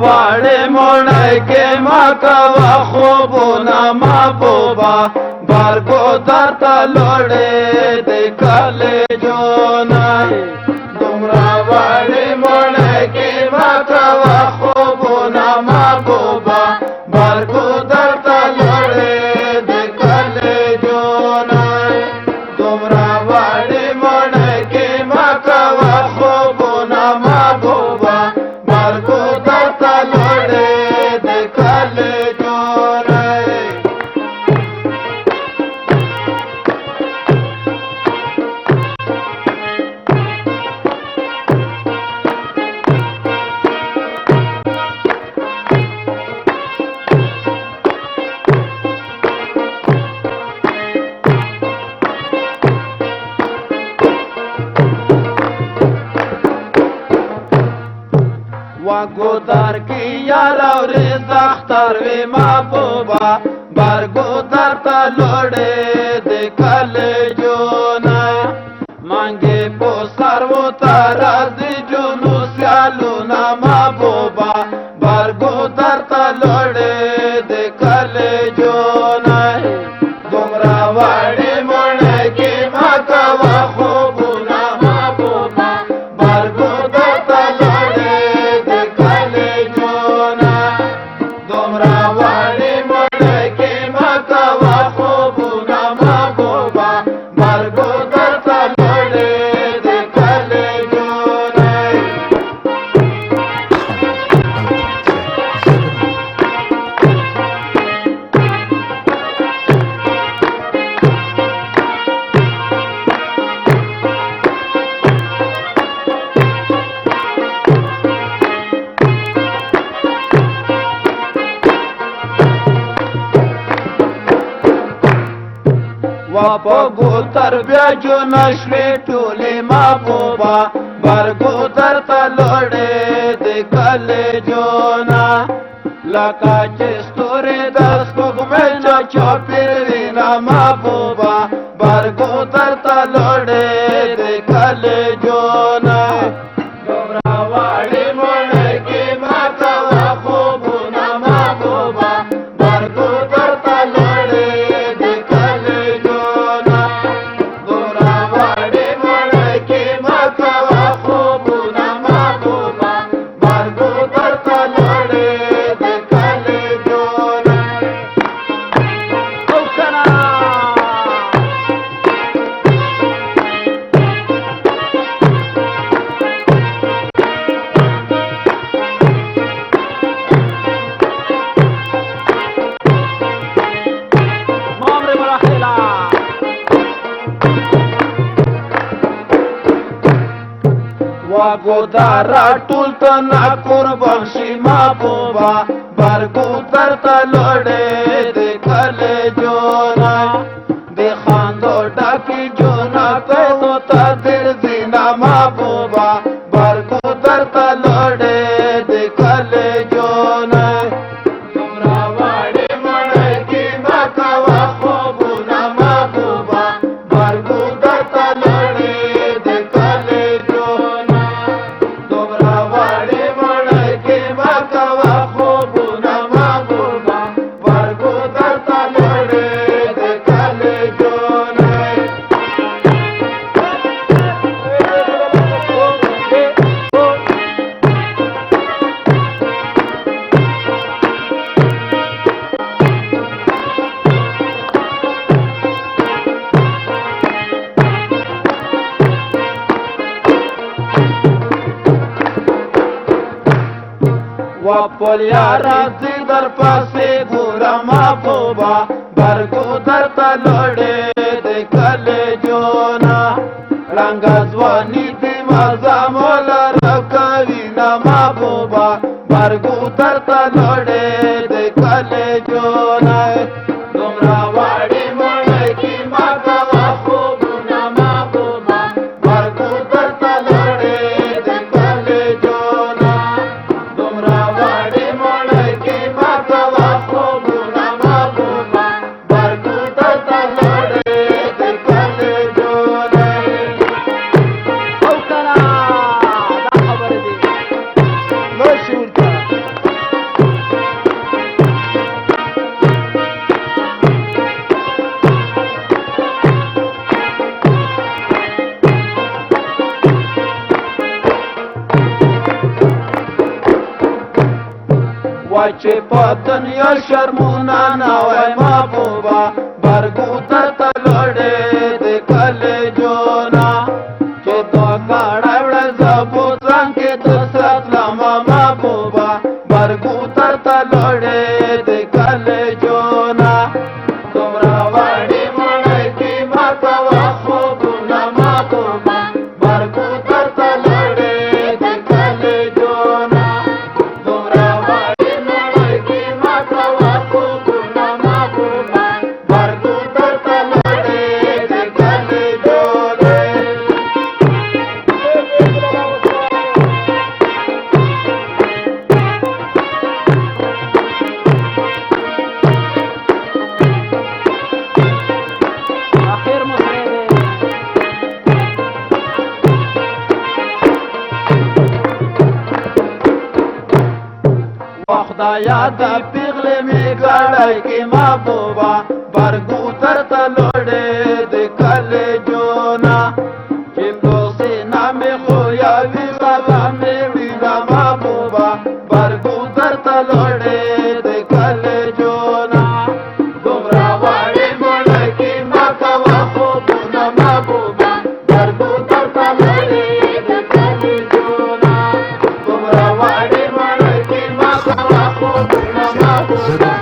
वाड़े मोड़े के मकवा खूबुना महबूबा बारगो दरता लोड़े देखले जो नहीं तुमरा वाड़े मोड़े के मकवा खूबुना महबूबा बारगो दरता लोड़े देखले जो नहीं तुमरा वाड़े मोड़े के मकवा खूबुना महबूबा बारगो दरता लोड़े देखले जो नहीं वागोदार की यारा रे ज़ख्तर वे महबूबा बारगोदार ता लोड़े देखले जो ना मांगे पो सर्वो तारा दी जुनू स्यालू ना महबूबा बारगोदार ता लोड़े देखले जो ना तुमरा वाड़े मोड़े के मकवा खूबुना महबूबा बारगोदार ता लोड़े देखले जो ना तुमरा वाड़े मोड़े के मकवा खूबुना महबूबा बारगोदार ता लोड़े देखले जो नहीं वापगोतर ब्याजो नश्वे टोले महबूबा बारगोदार ता लोड़े देखले जो ना लका चिस्तोरे दस को में चौपिर ना महबूबा बारगोदार ता लोड़े देखले जो ना तुमरा वाड़े मोड़े के मकवा खूबुना महबूबा बारगोदार ता लोड़े देखले जो ना तुमरा वाड़े मोड़े के मकवा खूबुना महबूबा बारगोदार ता लोड़े देखले जो ना वागोदारा टूलता ना कुर्बानी महबूबा बारगोदार ता लोड़े देखले जो ना देखांदो डाकी जो ना तो ता दिल जीना महबूबा बारगोदार ता लोड़े देखले जो ना तुमरा वाड़े मोड़े के मकवा खूबुना महबूबा बारगोदार ता लोड़े देखले जो ना तुमरा वाड़े मोड़े के मकवा खूबुना महबूबा बारगोदार ता लोड़े देखले जो नहीं वापल यारा जिधर पासे घूरा महबूबा बारगोदार ता लोड़े देखले जो ना रंगजवानी दी मजा मोला रकवी ना महबूबा बारगोदार ता लोड़े देखले जो ना तुमरा वाड़े मोड़े की मकवा खूबुना महबूबा बारगोदार ता लोड़े देखले जो ना तुमरा वाड़े मोड़े के मकवा खूबुना महबूबा बारगोदार ता लोड़े देखले जो नहीं खबर दी लो शूर چې پتن یا شرمونه نوای محبوبا برګو ته لړې د کله جونا چې تو کاړه وړ زبو څنګه د سات لما محبوبا برګو ته لړې د کله جونا تمرا وړي مړې کی ماته واخو ګنا محبوبا برګو ته لړې د کله جونا تمرا وړي مړې کی ماته واخو ګنا محبوبا برګو ته لړې د کله جونا اخر مصري دی خدایا د پیغلې می ګړای کې محبوبا برګو ته لړې د کله جونا چې دوسي نامې خو یا وی بابا می ویلا محبوبا برګو ته لړې د کله جونا دومره وړې مړې کې ماته واخو ګنا محبوبا برګو ته لړې د کله جونا دومره وړې مړې کې ماته واخو ګنا محبوبا